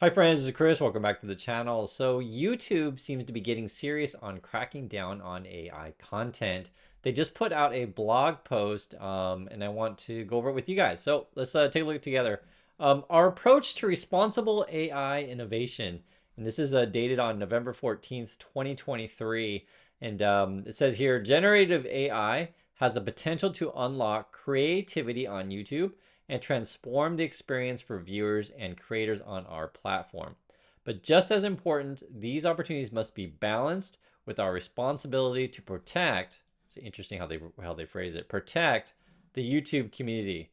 Hi friends, this is Chris. Welcome back to the channel. So YouTube seems to be getting serious on cracking down on AI content. They just put out a blog post and I want to go over it with you guys. So let's take a look together. Our approach to responsible AI innovation. And this is dated on November 14th, 2023. And it says here, generative AI has the potential to unlock creativity on YouTube and transform the experience for viewers and creators on our platform. But just as important, these opportunities must be balanced with our responsibility to protect, it's interesting how they phrase it, protect the YouTube community.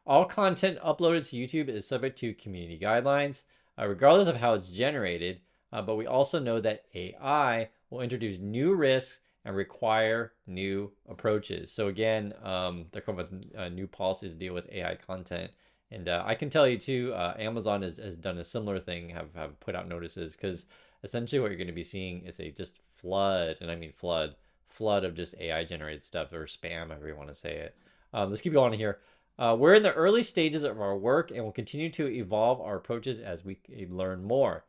All content uploaded to YouTube is subject to community guidelines, regardless of how it's generated, but we also know that AI will introduce new risks and require new approaches. So again, they're coming with new policies to deal with AI content. And I can tell you too, Amazon has done a similar thing, have put out notices, because essentially what you're going to be seeing is a just flood, and I mean flood of just AI generated stuff, or spam, however you want to say it. Let's keep going here. We're in the early stages of our work and will continue to evolve our approaches as we learn more.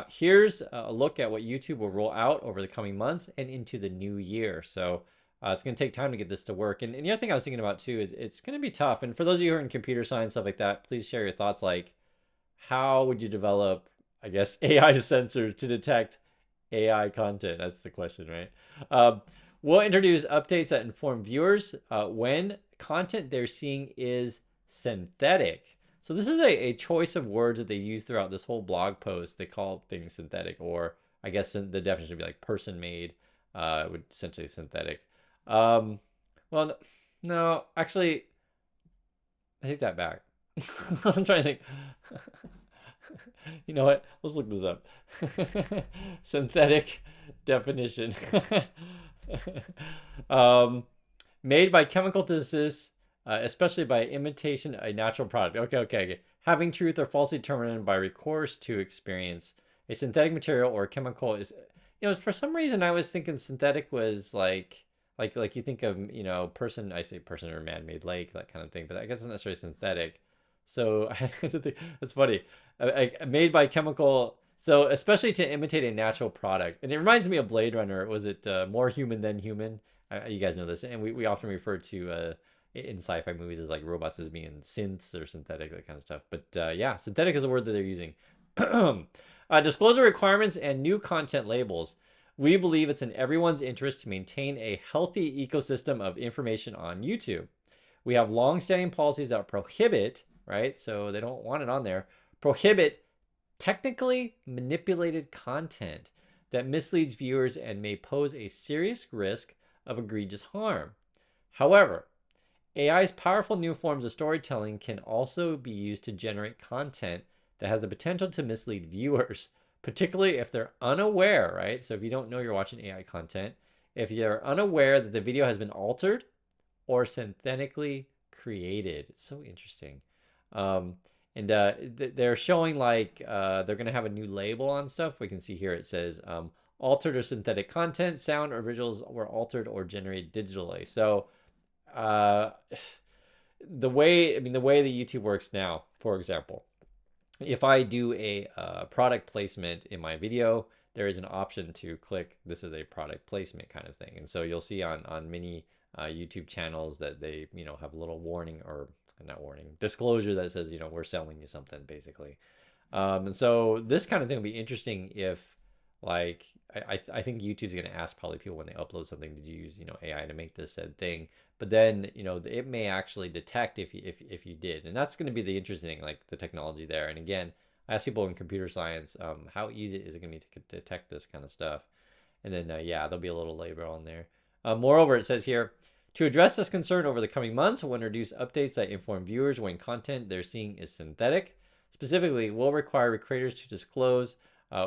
Here's a look at what YouTube will roll out over the coming months and into the new year. So it's going to take time to get this to work. And the other thing I was thinking about too is it's going to be tough. And for those of you who are in computer science, stuff like that, please share your thoughts. Like, how would you develop, I guess, AI sensors to detect AI content? That's the question, right? We'll introduce updates that inform viewers when content they're seeing is synthetic. So this is a choice of words that they use throughout this whole blog post. They call things synthetic, or I guess the definition would be like person-made, would essentially synthetic. Well, no, actually, I take that back. I'm trying to think. You know what? Let's look this up. Synthetic definition. Made by chemical physicists, especially by imitation a natural product. Okay. Having truth or falsely determined by recourse to experience. A synthetic material or chemical is, for some reason I was thinking synthetic was like you think of, person, I say person or man-made lake, that kind of thing, but I guess it's not necessarily synthetic. So it's funny. Made by chemical, so especially to imitate a natural product. And it reminds me of Blade Runner. Was it More Human Than Human? You guys know this, and we often refer to in sci-fi movies as like robots as being synths or synthetic, that kind of stuff. But yeah, synthetic is a word that they're using. Disclosure requirements and new content labels. We believe it's in everyone's interest to maintain a healthy ecosystem of information on YouTube. We have long-standing policies that prohibit, right? So they don't want it on there, prohibit technically manipulated content that misleads viewers and may pose a serious risk of egregious harm. However, AI's powerful new forms of storytelling can also be used to generate content that has the potential to mislead viewers, particularly if they're unaware, right? So if you don't know you're watching AI content, if you're unaware that the video has been altered or synthetically created. It's so interesting. And they're showing like they're going to have a new label on stuff. We can see here it says altered or synthetic content, sound or visuals were altered or generated digitally. So the way that YouTube works now, for example, if I do a product placement in my video, there is an option to click this is a product placement kind of thing. And so you'll see on many YouTube channels that they have a little warning, or not warning, disclosure that says we're selling you something, basically. And so this kind of thing will be interesting if, like, I think YouTube's going to ask probably people when they upload something, did you use AI to make this said thing? But then it may actually detect if you did, and that's going to be the interesting thing, like the technology there. And again, I ask people in computer science, how easy is it going to be to detect this kind of stuff? And then yeah, there'll be a little label on there. Moreover, it says here, to address this concern over the coming months, we'll introduce updates that inform viewers when content they're seeing is synthetic. Specifically, we'll require creators to disclose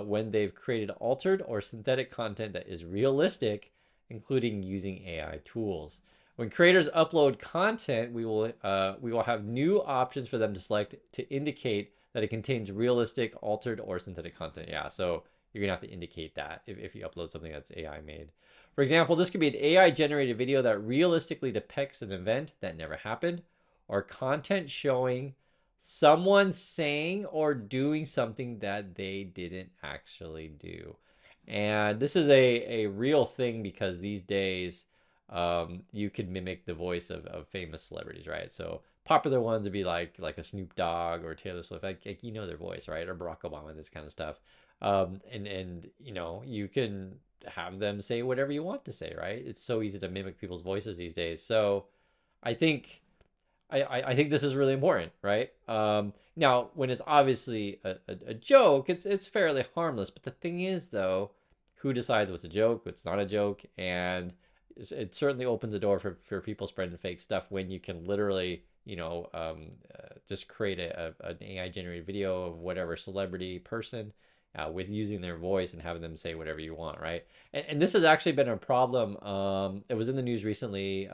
when they've created altered or synthetic content that is realistic, including using AI tools. When creators upload content, we will have new options for them to select to indicate that it contains realistic, altered, or synthetic content. Yeah, so you're gonna have to indicate that if you upload something that's AI made. For example, this could be an AI generated video that realistically depicts an event that never happened, or content showing someone saying or doing something that they didn't actually do. And this is a real thing because these days you can mimic the voice of famous celebrities, right? So popular ones would be like a Snoop Dogg or Taylor Swift, like you know their voice, right? Or Barack Obama, this kind of stuff. And you know, you can have them say whatever you want to say, right? It's so easy to mimic people's voices these days. So I think I think this is really important, right? Now, when it's obviously a joke, it's fairly harmless. But the thing is, though, who decides what's a joke, what's not a joke? And it certainly opens the door for people spreading fake stuff when you can literally, just create an AI generated video of whatever celebrity person with using their voice and having them say whatever you want, right? And this has actually been a problem. It was in the news recently.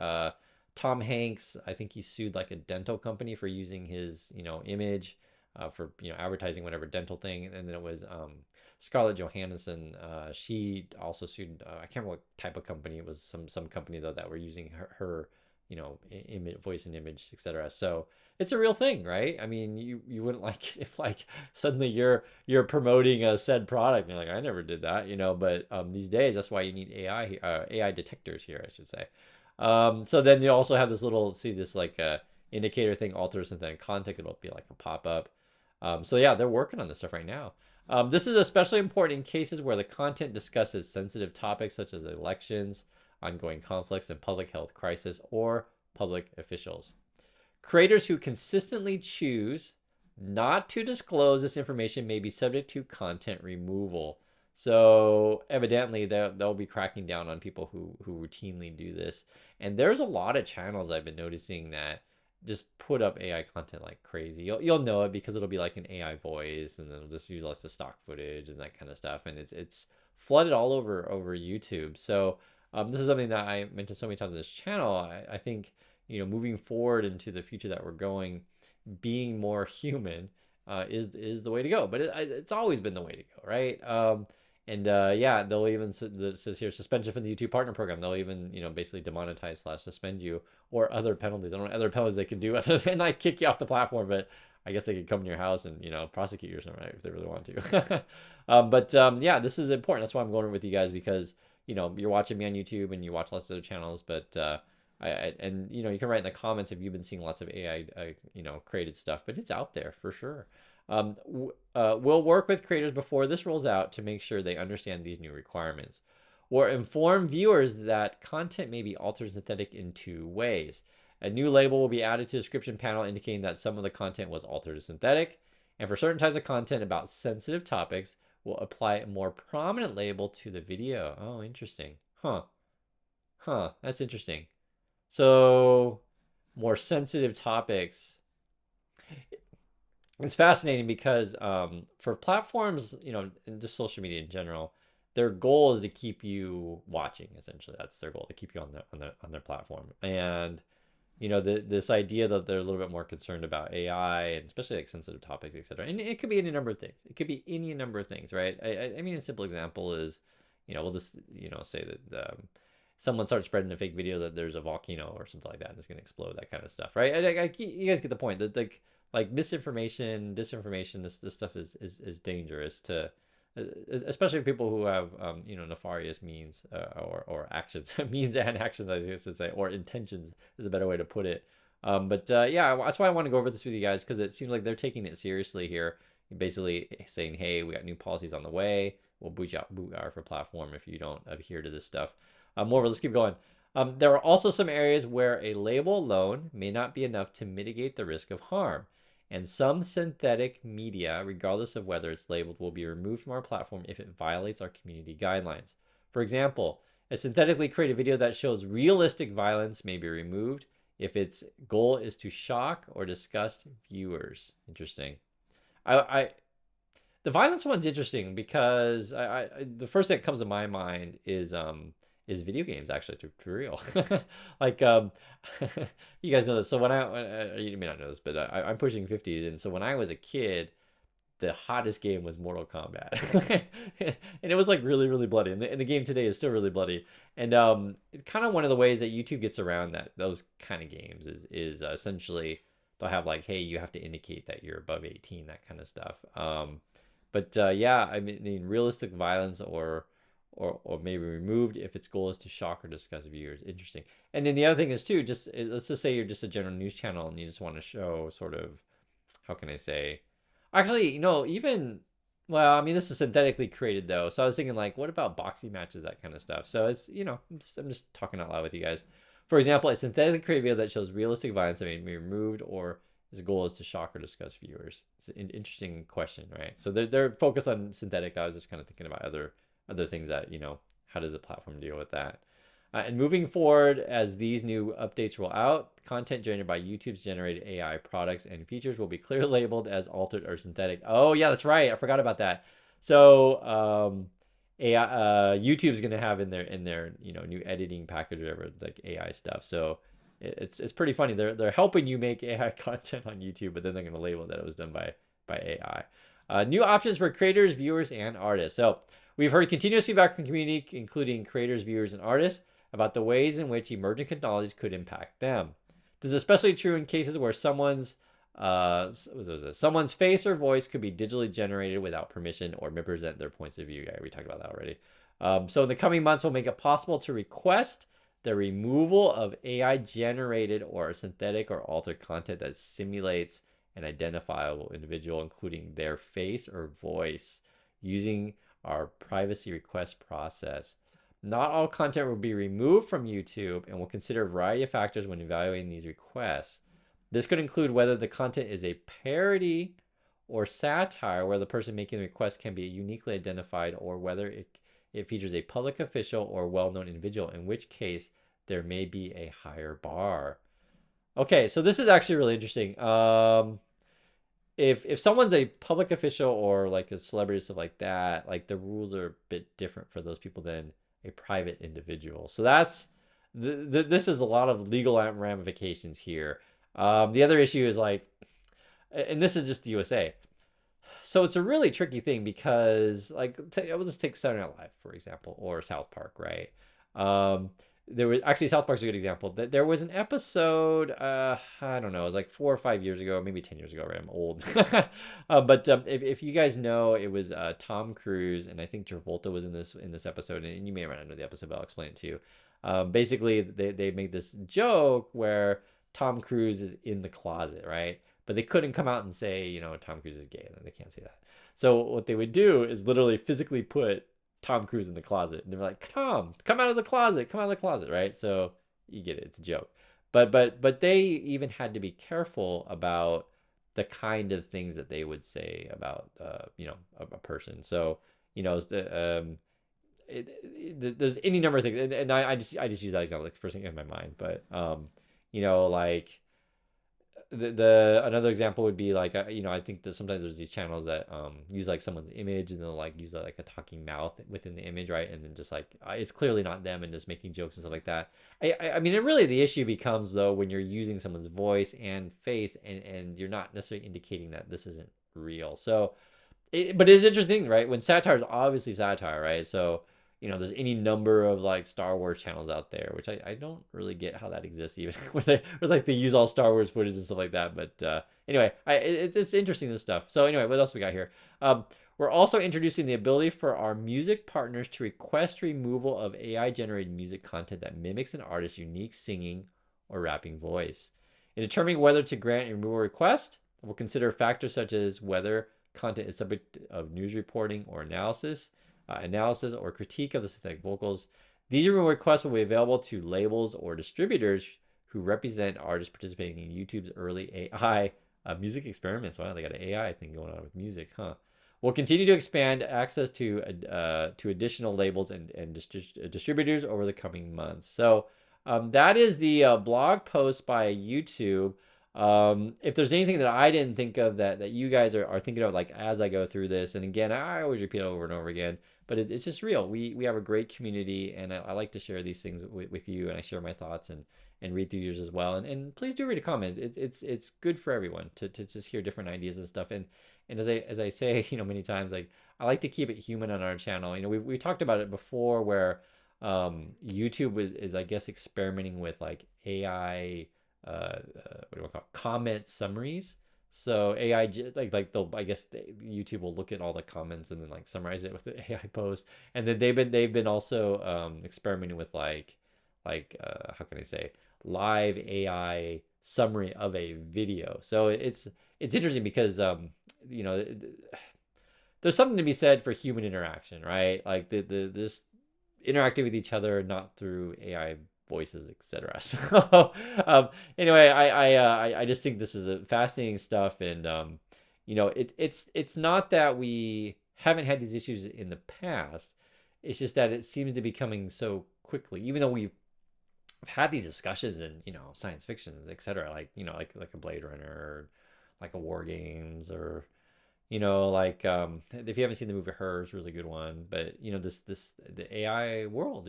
Tom Hanks, I think he sued like a dental company for using his, image for, advertising whatever dental thing. And then it was Scarlett Johansson. She also sued, I can't remember what type of company. It was some company though that were using her image, voice and image, etc. So it's a real thing, right? I mean, you wouldn't like if like suddenly you're promoting a said product and you're like, I never did that, but these days that's why you need AI detectors here, I should say. So then you also have this little, see this like indicator thing, alter synthetic content. It'll be like a pop-up. So yeah, they're working on this stuff right now. This is especially important in cases where the content discusses sensitive topics such as elections, ongoing conflicts, and public health crisis, or public officials. Creators who consistently choose not to disclose this information may be subject to content removal. So evidently they'll be cracking down on people who routinely do this. And there's a lot of channels I've been noticing that just put up AI content like crazy. You'll know it because it'll be like an AI voice, and then it'll just use lots of stock footage and that kind of stuff. And it's flooded all over YouTube. So this is something that I mentioned so many times on this channel. I think moving forward into the future that we're going, being more human is the way to go. But it's always been the way to go, right? Yeah, they'll even it says here suspension from the YouTube partner program. They'll even basically demonetize / suspend you, or other penalties. I don't know other penalties they can do other than like kick you off the platform, but I guess they could come to your house and prosecute you or something, right, if they really want to. Yeah, this is important. That's why I'm going over with you guys, because you're watching me on YouTube and you watch lots of other channels, but you can write in the comments if you've been seeing lots of AI created stuff, but it's out there for sure. We'll work with creators before this rolls out to make sure they understand these new requirements, or inform viewers that content may be altered synthetic in 2 ways. A new label will be added to the description panel indicating that some of the content was altered synthetic, and for certain types of content about sensitive topics, we'll apply a more prominent label to the video. Oh, interesting. That's interesting. So more sensitive topics. It's fascinating because for platforms, and just social media in general, their goal is to keep you watching. Essentially, that's their goal, to keep you on their platform. And this idea that they're a little bit more concerned about AI, and especially like sensitive topics, etc. And it could be any number of things. It could be any number of things, right? I mean, a simple example is, we'll just say that someone starts spreading a fake video that there's a volcano or something like that and it's going to explode, that kind of stuff, right? You guys get the point that like misinformation, disinformation, this stuff is dangerous to, especially people who have nefarious means or actions, means and actions, I should say, or intentions is a better way to put it. Yeah, that's why I want to go over this with you guys, because it seems like they're taking it seriously here, basically saying, hey, we got new policies on the way. We'll boot our platform if you don't adhere to this stuff. Moreover, let's keep going. There are also some areas where a label alone may not be enough to mitigate the risk of harm. And some synthetic media, regardless of whether it's labeled, will be removed from our platform if it violates our community guidelines. For example, a synthetically created video that shows realistic violence may be removed if its goal is to shock or disgust viewers. Interesting. The violence one's interesting because the first thing that comes to my mind is video games, actually, to be real. Like you guys know this. So you may not know this, but I'm pushing 50s, and so when I was a kid, the hottest game was Mortal Kombat. And it was like really, really bloody, and the game today is still really bloody. And kind of one of the ways that YouTube gets around those kind of games is essentially they'll have like, hey, you have to indicate that you're above 18, that kind of stuff. But yeah, I mean, realistic violence or maybe removed if its goal is to shock or disgust viewers. Interesting. And then the other thing is too, just let's just say you're just a general news channel and you just want to show sort of, how can I say, actually, even, well, I mean, this is synthetically created though. So I was thinking like, what about boxing matches, that kind of stuff. So it's, I'm just talking out loud with you guys. For example, a synthetically created video that shows realistic violence that may be removed or his goal is to shock or disgust viewers. It's an interesting question, right? So they're focused on synthetic. I was just kind of thinking about other things that, how does the platform deal with that? And moving forward, as these new updates roll out, content generated by YouTube's generated AI products and features will be clearly labeled as altered or synthetic. Oh yeah, that's right. I forgot about that. So AI, YouTube's gonna have in their new editing package or whatever, like AI stuff. So it's pretty funny. They're helping you make AI content on YouTube, but then they're gonna label that it was done by AI. New options for creators, viewers, and artists. So we've heard continuous feedback from the community, including creators, viewers, and artists, about the ways in which emerging technologies could impact them. This is especially true in cases where someone's face or voice could be digitally generated without permission or represent their points of view. Yeah, we talked about that already. So in the coming months, we'll make it possible to request the removal of AI generated or synthetic or altered content that simulates an identifiable individual, including their face or voice, using our privacy request process. Not all content will be removed from YouTube, and we'll consider a variety of factors when evaluating these requests. This could include whether the content is a parody or satire, where the person making the request can be uniquely identified, or whether it features a public official or well-known individual, in which case there may be a higher bar. Okay, so this is actually really interesting. If someone's a public official or like a celebrity, stuff like that, like the rules are a bit different for those people than a private individual. So that's this is a lot of legal ramifications here. The other issue is like, and this is just the USA. So it's a really tricky thing because like, I will just take Saturday Night Live, for example, or South Park, right? There was actually, South Park's a good example. That there was an episode, I don't know, it was like 4 or 5 years ago, maybe 10 years ago, right? I'm old. But if you guys know, it was Tom Cruise, and I think Travolta was in this episode, and you may or may not know the episode, but I'll explain it to you. Basically, they made this joke where Tom Cruise is in the closet, right? But they couldn't come out and say, Tom Cruise is gay. They can't say that. So what they would do is literally physically put Tom Cruise in the closet. And they're like, Tom, come out of the closet, right? So you get it, it's a joke. But they even had to be careful about the kind of things that they would say about a person. So there's any number of things, and I just use that example, like first thing in my mind. But like the another example would be like, I think that sometimes there's these channels that use like someone's image, and they'll like use like a talking mouth within the image, right? And then just like it's clearly not them, and just making jokes and stuff like that. I mean, really the issue becomes though when you're using someone's voice and face, and you're not necessarily indicating that this isn't real. So but it's interesting, right? When satire is obviously satire, right? So there's any number of like Star Wars channels out there, which I don't really get how that exists, even with like they use all Star Wars footage and stuff like that. But anyway, it's interesting, this stuff. So anyway, what else we got here? We're also introducing the ability for our music partners to request removal of AI generated music content that mimics an artist's unique singing or rapping voice. In determining whether to grant a removal request, we'll consider factors such as whether content is subject of news reporting or analysis or critique of the synthetic vocals. These removal requests will be available to labels or distributors who represent artists participating in YouTube's early AI music experiments. Wow, they got an AI thing going on with music, huh? We'll continue to expand access to additional labels and distributors over the coming months. So that is the blog post by YouTube. If there's anything that I didn't think of that you guys are thinking of, like as I go through this, and again, I always repeat it over and over again, but it's just real. We have a great community, and I like to share these things with you, and I share my thoughts and read through yours as well. And please do read a comment. It's good for everyone to just hear different ideas and stuff. And as I say, many times, like I like to keep it human on our channel. We talked about it before, where YouTube is I guess experimenting with like AI what do I call it? Comment summaries. So AI like they'll, I guess YouTube will look at all the comments and then like summarize it with the AI post. And then they've been also experimenting with how can I say, live AI summary of a video. So it's interesting because you know, there's something to be said for human interaction, right? Like this interacting with each other, not through AI voices, etc. So anyway, I just think this is a fascinating stuff, and it's not that we haven't had these issues in the past. It's just that it seems to be coming so quickly, even though we've had these discussions in science fiction, etc. Like like a Blade Runner, or like a War Games, or if you haven't seen the movie Her, it's a really good one. But this the AI world,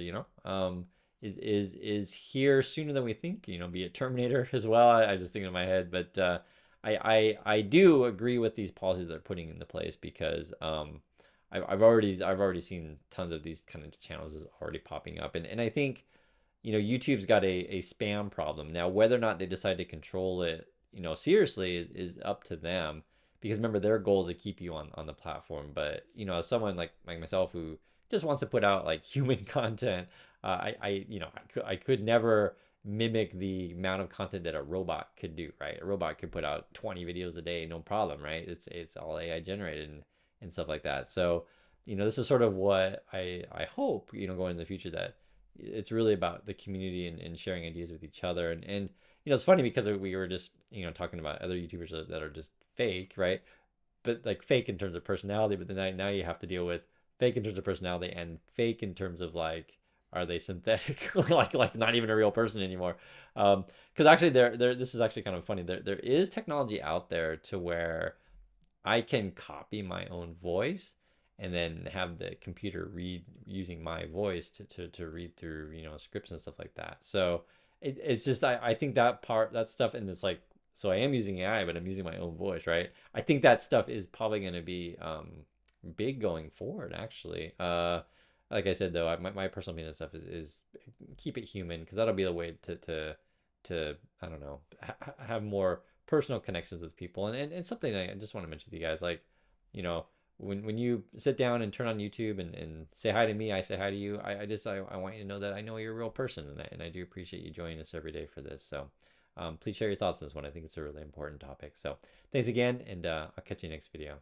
is here sooner than we think. Be it Terminator as well. I just think in my head, but I do agree with these policies they're putting into place, because I've already seen tons of these kind of channels already popping up, and I think YouTube's got a spam problem now. Whether or not they decide to control it seriously is up to them, because remember, their goal is to keep you on the platform. But as someone like myself who just wants to put out like human content, I could never mimic the amount of content that a robot could do, right? A robot could put out 20 videos a day, no problem, right? It's all AI generated, and stuff like that. So this is sort of what I hope going in the future, that it's really about the community, and sharing ideas with each other. And it's funny because we were just talking about other YouTubers that are just fake, right? But like fake in terms of personality, but then now you have to deal with fake in terms of personality, and fake in terms of like, are they synthetic? like not even a real person anymore. Because actually there this is actually kind of funny. There is technology out there to where I can copy my own voice, and then have the computer read using my voice to read through scripts and stuff like that. So it's just, I think that stuff, and it's like, so I am using AI, but I'm using my own voice, right? I think that stuff is probably going to be big going forward, actually. Like I said, though, my personal opinion of stuff is keep it human, because that'll be the way to I don't know, have more personal connections with people. And something I just want to mention to you guys, like, when you sit down and turn on YouTube and say hi to me, I say hi to you. I want you to know that I know you're a real person, and I do appreciate you joining us every day for this. So please share your thoughts on this one. I think it's a really important topic. So thanks again, and I'll catch you next video.